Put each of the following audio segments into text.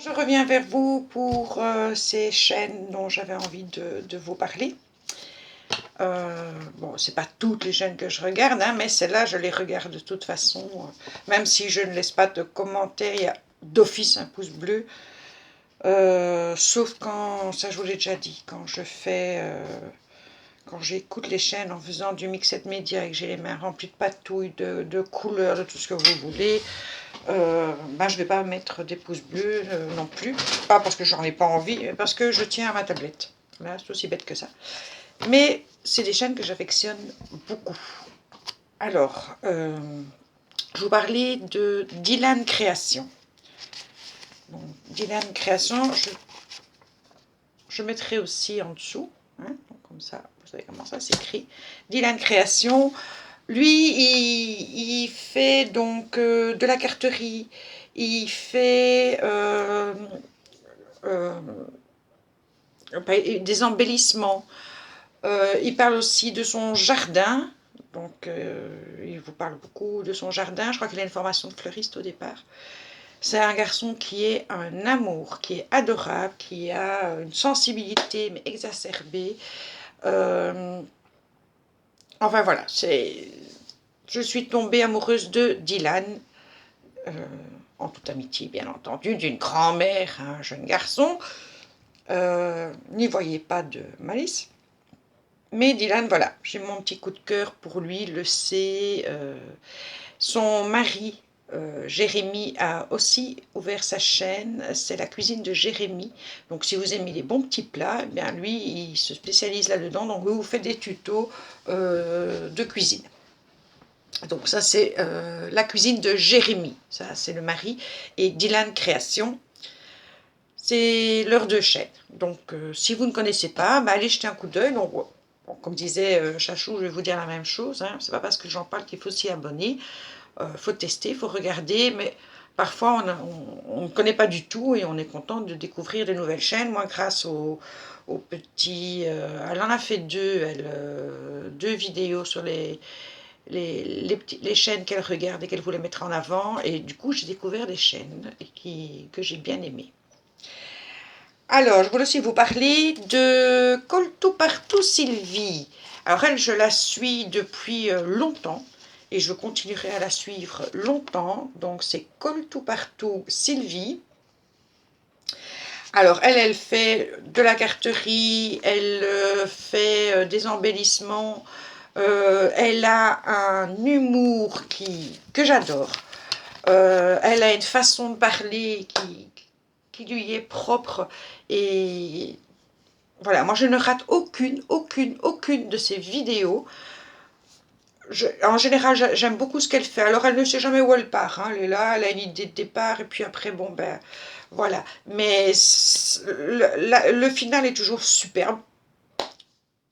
Je reviens vers vous pour ces chaînes dont j'avais envie de vous parler. Bon, c'est pas toutes les chaînes que je regarde, hein, mais celles-là, je les regarde de toute façon. Même si je ne laisse pas de commentaires, il y a d'office un pouce bleu. Sauf quand, ça je vous l'ai déjà dit, quand je fais... quand j'écoute les chaînes en faisant du mixed media et que j'ai les mains remplies de patouilles, de couleurs, de tout ce que vous voulez, ben je ne vais pas mettre des pouces bleus non plus. Pas parce que j'en ai pas envie, mais parce que je tiens à ma tablette. Là, c'est aussi bête que ça. Mais c'est des chaînes que j'affectionne beaucoup. Alors, je vous parlais de Dylan Création. Bon, Dylan Création, je mettrai aussi en dessous, hein, donc comme ça, vous savez comment ça s'écrit. Dylan Création, lui, il fait donc de la carterie, il fait des embellissements, il parle aussi de son jardin, donc il vous parle beaucoup de son jardin, je crois qu'il a une formation de fleuriste au départ. C'est un garçon qui est un amour, qui est adorable, qui a une sensibilité mais exacerbée. Enfin voilà, je suis tombée amoureuse de Dylan, en toute amitié bien entendu, d'une grand-mère, un jeune garçon. N'y voyez pas de malice. Mais Dylan, voilà, j'ai mon petit coup de cœur pour lui, il le sait. Son mari, Jérémy, a aussi ouvert sa chaîne, c'est la cuisine de Jérémy. Donc si vous aimez les bons petits plats, eh bien lui, il se spécialise là-dedans. Donc vous faites des tutos de cuisine. Donc ça c'est la cuisine de Jérémy, ça c'est le mari. Et Dylan Création, c'est leurs deux chaînes. Donc si vous ne connaissez pas, bah, allez jeter un coup d'œil. Donc bon, comme disait Chachou, je vais vous dire la même chose, hein. C'est pas parce que j'en parle qu'il faut s'y abonner. Faut tester, faut regarder, mais parfois on ne connaît pas du tout et on est content de découvrir de nouvelles chaînes. Moi, grâce au petit... elle en a fait deux vidéos sur les chaînes qu'elle regarde et qu'elle voulait mettre en avant, et du coup j'ai découvert des chaînes que j'ai bien aimées. Alors, je voulais aussi vous parler de Coltou Partout Sylvie. Alors elle, je la suis depuis longtemps et je continuerai à la suivre longtemps. Donc c'est Coltou Partout Sylvie. Alors elle fait de la carterie, elle fait des embellissements. Elle a un humour que j'adore. Elle a une façon de parler qui lui est propre. Et voilà, moi je ne rate aucune de ses vidéos. En général, j'aime beaucoup ce qu'elle fait. Alors elle ne sait jamais où elle part, hein. Elle est là, elle a une idée de départ, et puis après, bon ben, voilà. Mais le final est toujours superbe.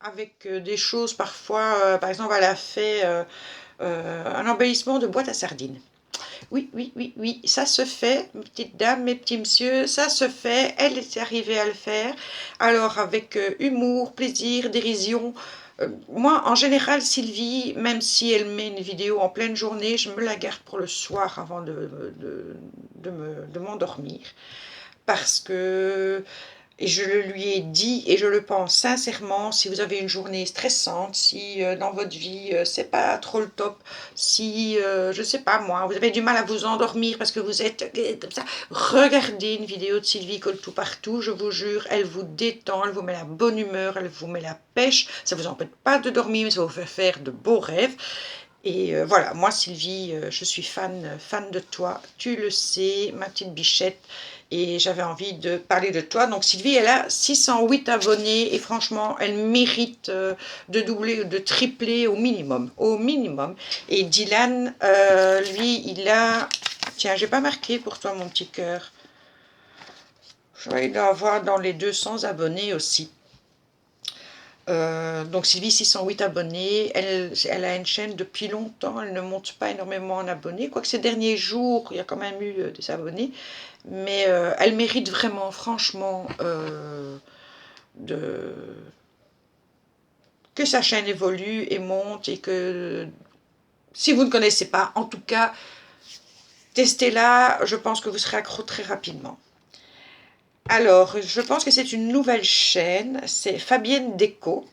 Avec des choses parfois, par exemple, elle a fait un embellissement de boîte à sardines. Oui, ça se fait, mes petites dames, mes petits messieurs, ça se fait, elle est arrivée à le faire. Alors, avec humour, plaisir, dérision. Moi, en général, Sylvie, même si elle met une vidéo en pleine journée, je me la garde pour le soir avant de m'endormir. Parce que... Et je le lui ai dit, et je le pense sincèrement, si vous avez une journée stressante, si dans votre vie, c'est pas trop le top, si, je sais pas moi, vous avez du mal à vous endormir parce que vous êtes comme ça, regardez une vidéo de Sylvie Coltou Partout, je vous jure, elle vous détend, elle vous met la bonne humeur, elle vous met la pêche, ça vous empêche pas de dormir, mais ça vous fait faire de beaux rêves. Et voilà, moi Sylvie, je suis fan de toi, tu le sais, ma petite bichette, et j'avais envie de parler de toi. Donc Sylvie, elle a 608 abonnés, et franchement, elle mérite de doubler ou de tripler au minimum, au minimum. Et Dylan, lui, il a... Tiens, j'ai pas marqué pour toi, mon petit cœur. Je crois qu'il doit avoir dans les 200 abonnés aussi. Donc Sylvie, 608 abonnés, elle a une chaîne depuis longtemps, elle ne monte pas énormément en abonnés, quoique ces derniers jours, il y a quand même eu des abonnés, mais elle mérite vraiment, franchement, que sa chaîne évolue et monte, et que, si vous ne connaissez pas, en tout cas, testez-la, je pense que vous serez accro très rapidement. Alors, je pense que c'est une nouvelle chaîne, c'est Fabienne Déco.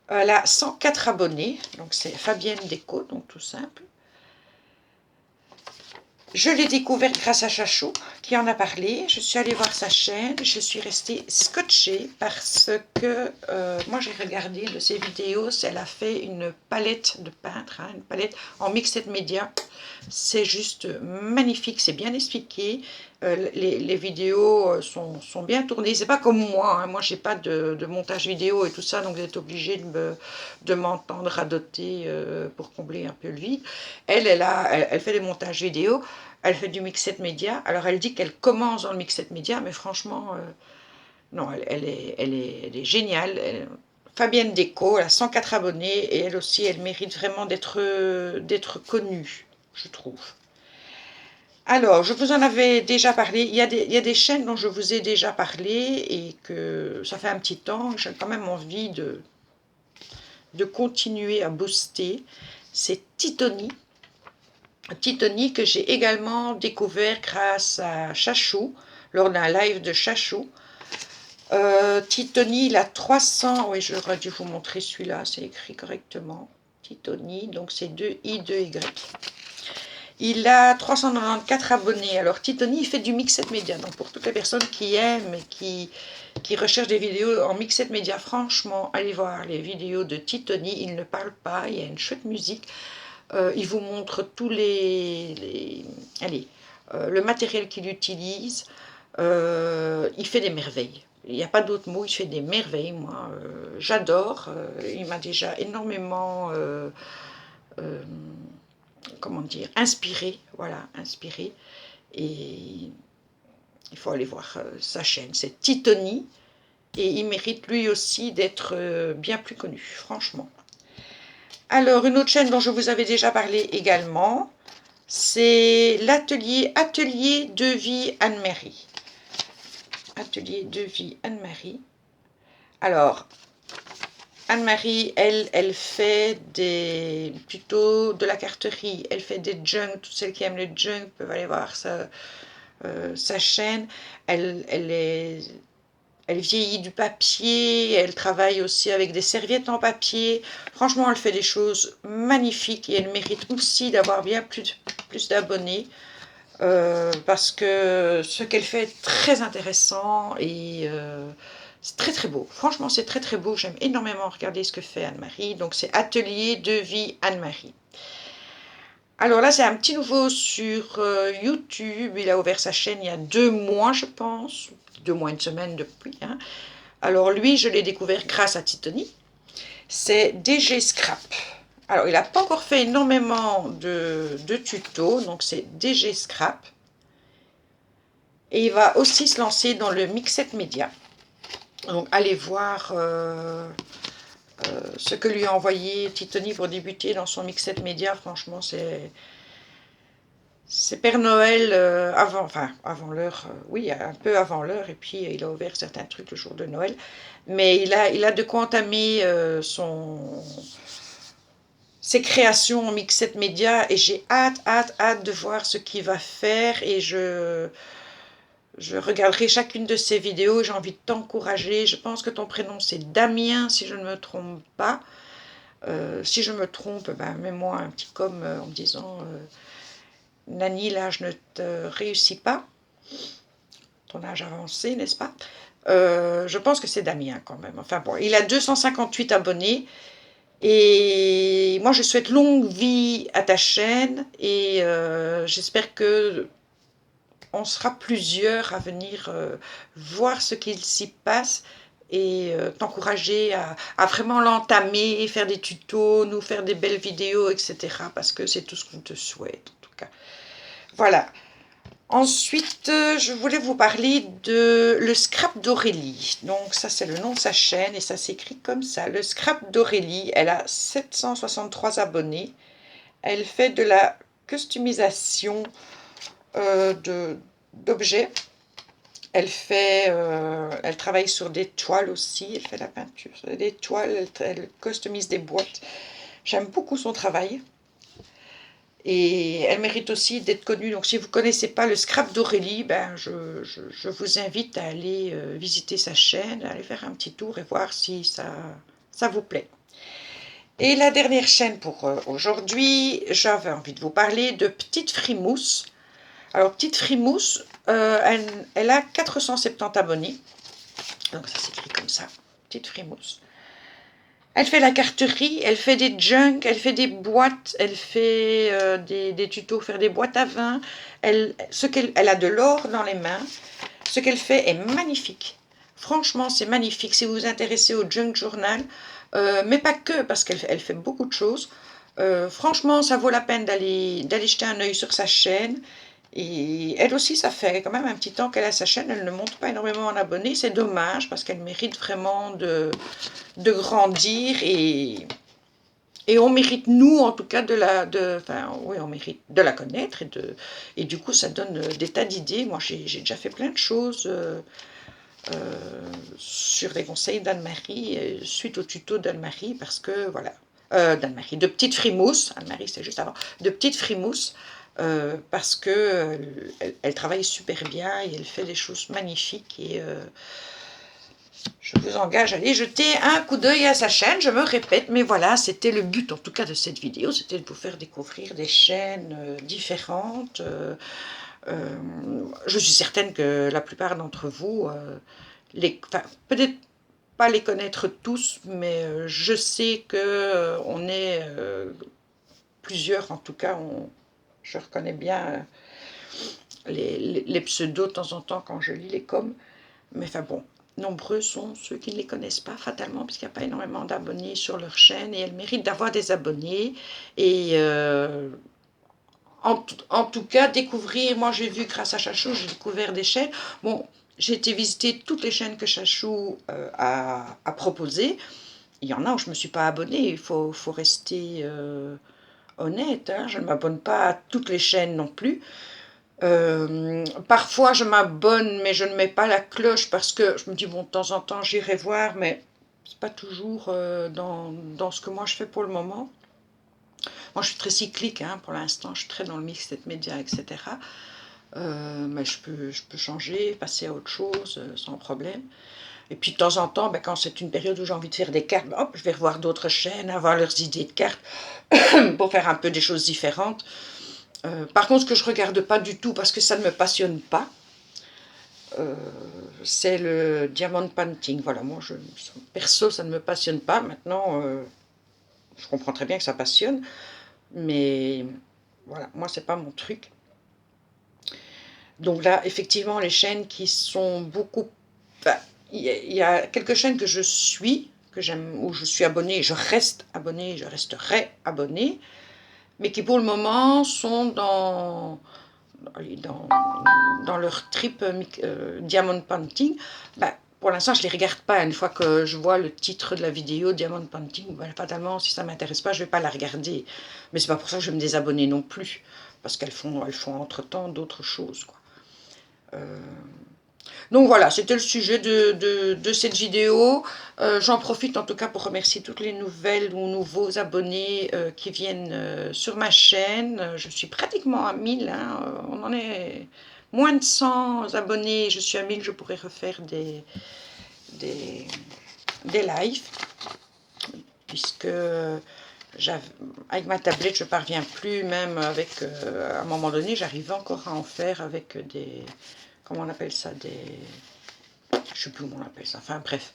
Elle a 104 abonnés, donc c'est Fabienne Déco, donc tout simple. Je l'ai découvert grâce à Chachou, qui en a parlé. Je suis allée voir sa chaîne, je suis restée scotchée parce que moi j'ai regardé de ses vidéos, elle a fait une palette de peintre, hein, une palette en mixed media. C'est juste magnifique, c'est bien expliqué. Les vidéos sont bien tournées. C'est pas comme moi, hein. Moi j'ai pas de montage vidéo et tout ça, donc vous êtes obligé de m'entendre radoter pour combler un peu le vide. Elle fait des montages vidéo, elle fait du mixed media. Alors elle dit qu'elle commence dans le mixed media, mais franchement, non, elle est géniale. Fabienne Déco, elle a 104 abonnés et elle aussi, elle mérite vraiment d'être connue, je trouve. Alors, je vous en avais déjà parlé, il y a des chaînes dont je vous ai déjà parlé et que ça fait un petit temps, j'ai quand même envie de continuer à booster. C'est Titoni. Titoni que j'ai également découvert grâce à Chachou, lors d'un live de Chachou. Titoni, il a 300, oui j'aurais dû vous montrer celui-là, c'est écrit correctement. Titoni, donc c'est 2 I, 2 Y. Il a 394 abonnés. Alors Titoni, il fait du mixed media. Donc pour toutes les personnes qui aiment et qui recherchent des vidéos en mixed media, franchement, allez voir les vidéos de Titoni. Il ne parle pas, il y a une chouette musique. Il vous montre tous allez, le matériel qu'il utilise. Il fait des merveilles. Il n'y a pas d'autre mot, il fait des merveilles. Moi, j'adore. Il m'a déjà énormément... comment dire, inspiré, voilà, inspiré. Et il faut aller voir sa chaîne, c'est Titoni, et il mérite lui aussi d'être bien plus connu, franchement. Alors, une autre chaîne dont je vous avais déjà parlé également, c'est l'atelier de vie Anne-Marie. Atelier de vie Anne-Marie. Alors, Anne-Marie, elle fait plutôt de la carterie, elle fait des junks, toutes celles qui aiment le junk peuvent aller voir sa chaîne. Elle vieillit du papier, elle travaille aussi avec des serviettes en papier. Franchement, elle fait des choses magnifiques et elle mérite aussi d'avoir bien plus d'abonnés. Parce que ce qu'elle fait est très intéressant et c'est très très beau. Franchement, c'est très très beau. J'aime énormément regarder ce que fait Anne-Marie. Donc, c'est Atelier de vie Anne-Marie. Alors là, c'est un petit nouveau sur YouTube. Il a ouvert sa chaîne il y a 2 mois, je pense. 2 mois, une semaine depuis. Hein. Alors lui, je l'ai découvert grâce à Titoni. C'est DG Scrap. Alors, il n'a pas encore fait énormément de tutos. Donc, c'est DG Scrap. Et il va aussi se lancer dans le mixed media. Donc allez voir ce que lui a envoyé Titoni pour débuter dans son mixed media. Franchement, c'est Père Noël avant l'heure, oui, un peu avant l'heure. Et puis il a ouvert certains trucs le jour de Noël. Mais il a de quoi entamer ses créations en mixed media. Et j'ai hâte de voir ce qu'il va faire. Et je regarderai chacune de ces vidéos, j'ai envie de t'encourager. Je pense que ton prénom c'est Damien, si je ne me trompe pas. Si je me trompe, ben, mets-moi un petit com en me disant Nani, là je ne te réussis pas. Ton âge avancé, n'est-ce pas? Je pense que c'est Damien quand même. Enfin bon, il a 258 abonnés. Et moi je souhaite longue vie à ta chaîne. Et j'espère que on sera plusieurs à venir voir ce qu'il s'y passe et t'encourager à vraiment l'entamer, faire des tutos, nous faire des belles vidéos, etc. Parce que c'est tout ce qu'on te souhaite, en tout cas. Voilà. Ensuite, je voulais vous parler de le scrap d'Aurélie. Donc ça, c'est le nom de sa chaîne et ça s'écrit comme ça. Le scrap d'Aurélie, elle a 763 abonnés. Elle fait de la customisation d'objets. Elle travaille sur des toiles aussi, elle fait la peinture sur des toiles, elle customise des boîtes. J'aime beaucoup son travail. Et elle mérite aussi d'être connue. Donc si vous ne connaissez pas le scrap d'Aurélie, ben, je vous invite à aller visiter sa chaîne, à aller faire un petit tour et voir si ça vous plaît. Et la dernière chaîne pour aujourd'hui, j'avais envie de vous parler de Petite Frimousse. Alors Petite Frimousse, elle a 470 abonnés. Donc ça s'écrit comme ça, Petite Frimousse. Elle fait la carterie, elle fait des junks, elle fait des boîtes, elle fait des tutos, faire des boîtes à vin. Elle a de l'or dans les mains. Ce qu'elle fait est magnifique. Franchement, c'est magnifique. Si vous vous intéressez au junk journal, mais pas que, parce qu'elle fait beaucoup de choses. Franchement, ça vaut la peine d'aller jeter un œil sur sa chaîne. Et elle aussi, ça fait quand même un petit temps qu'elle a sa chaîne. Elle ne monte pas énormément en abonnés. C'est dommage, parce qu'elle mérite vraiment de grandir. Et on mérite, nous, en tout cas, on mérite de la connaître. Et du coup, ça donne des tas d'idées. Moi, j'ai déjà fait plein de choses sur les conseils d'Anne-Marie, suite au tuto d'Anne-Marie, parce que, voilà, d'Anne-Marie, de Petite Frimousse, Anne-Marie c'est juste avant, de Petite Frimousse, parce que elle travaille super bien et elle fait des choses magnifiques, et je vous engage à aller jeter un coup d'œil à sa chaîne. Je me répète, mais voilà, c'était le but en tout cas de cette vidéo, c'était de vous faire découvrir des chaînes différentes. Je suis certaine que la plupart d'entre vous, peut-être pas les connaître tous, mais je sais que on est plusieurs, en tout cas, je reconnais bien les pseudos de temps en temps quand je lis les coms, mais enfin bon, nombreux sont ceux qui ne les connaissent pas fatalement, parce qu'il n'y a pas énormément d'abonnés sur leur chaîne, et elles méritent d'avoir des abonnés. Et en tout cas, découvrir, moi j'ai vu grâce à Chachou, j'ai découvert des chaînes. Bon, j'ai été visiter toutes les chaînes que Chachou a proposées. Il y en a où je ne me suis pas abonnée, il faut rester honnête, hein. Je ne m'abonne pas à toutes les chaînes non plus. Parfois je m'abonne, mais je ne mets pas la cloche, parce que je me dis, bon, de temps en temps j'irai voir, mais c'est pas toujours dans ce que moi je fais pour le moment. Moi, je suis très cyclique, hein, pour l'instant, je suis très dans le mixed média, etc. Mais je peux changer, passer à autre chose sans problème. Et puis de temps en temps, quand c'est une période où j'ai envie de faire des cartes, hop, je vais revoir d'autres chaînes, avoir leurs idées de cartes pour faire un peu des choses différentes. Par contre, ce que je ne regarde pas du tout, parce que ça ne me passionne pas, c'est le diamond painting. Voilà, moi, perso, ça ne me passionne pas. Maintenant, je comprends très bien que ça passionne, mais voilà, moi, c'est pas mon truc. Donc là, effectivement, les chaînes qui sont beaucoup... Enfin, il y a quelques chaînes que je suis, que j'aime, où je suis abonnée, je reste abonnée, je resterai abonnée, mais qui pour le moment sont dans leur trip Diamond Painting. Pour l'instant, je ne les regarde pas. Une fois que je vois le titre de la vidéo, Diamond Painting, fatalement, si ça ne m'intéresse pas, je ne vais pas la regarder. Mais c'est pas pour ça que je vais me désabonner non plus, parce qu'elles font entre-temps d'autres choses, quoi. Donc voilà, c'était le sujet de cette vidéo. J'en profite en tout cas pour remercier toutes les nouvelles ou nouveaux abonnés qui viennent sur ma chaîne. Je suis pratiquement à 1000, hein. On en est moins de 100 abonnés. Je suis à 1000, je pourrais refaire des lives, puisque avec ma tablette je ne parviens plus, même avec, à un moment donné, j'arrivais encore à en faire avec des... Comment on appelle ça, je ne sais plus comment on appelle ça, enfin bref.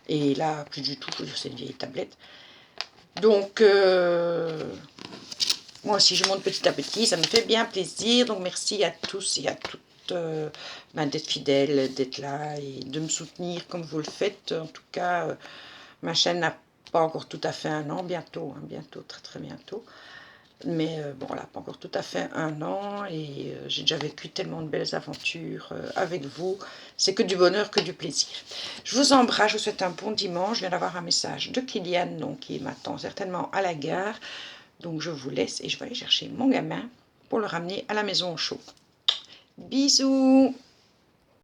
Et là, plus du tout, c'est une vieille tablette. Donc, moi aussi, je monte petit à petit, ça me fait bien plaisir. Donc, merci à tous et à toutes d'être fidèles, d'être là et de me soutenir comme vous le faites. En tout cas, ma chaîne n'a pas encore tout à fait un an, bientôt, hein, bientôt, très très bientôt. Mais bon, voilà, pas encore tout à fait un an, et j'ai déjà vécu tellement de belles aventures avec vous. C'est que du bonheur, que du plaisir. Je vous embrasse, je vous souhaite un bon dimanche. Je viens d'avoir un message de Kylian, donc, qui m'attend certainement à la gare. Donc je vous laisse et je vais aller chercher mon gamin pour le ramener à la maison au chaud. Bisous!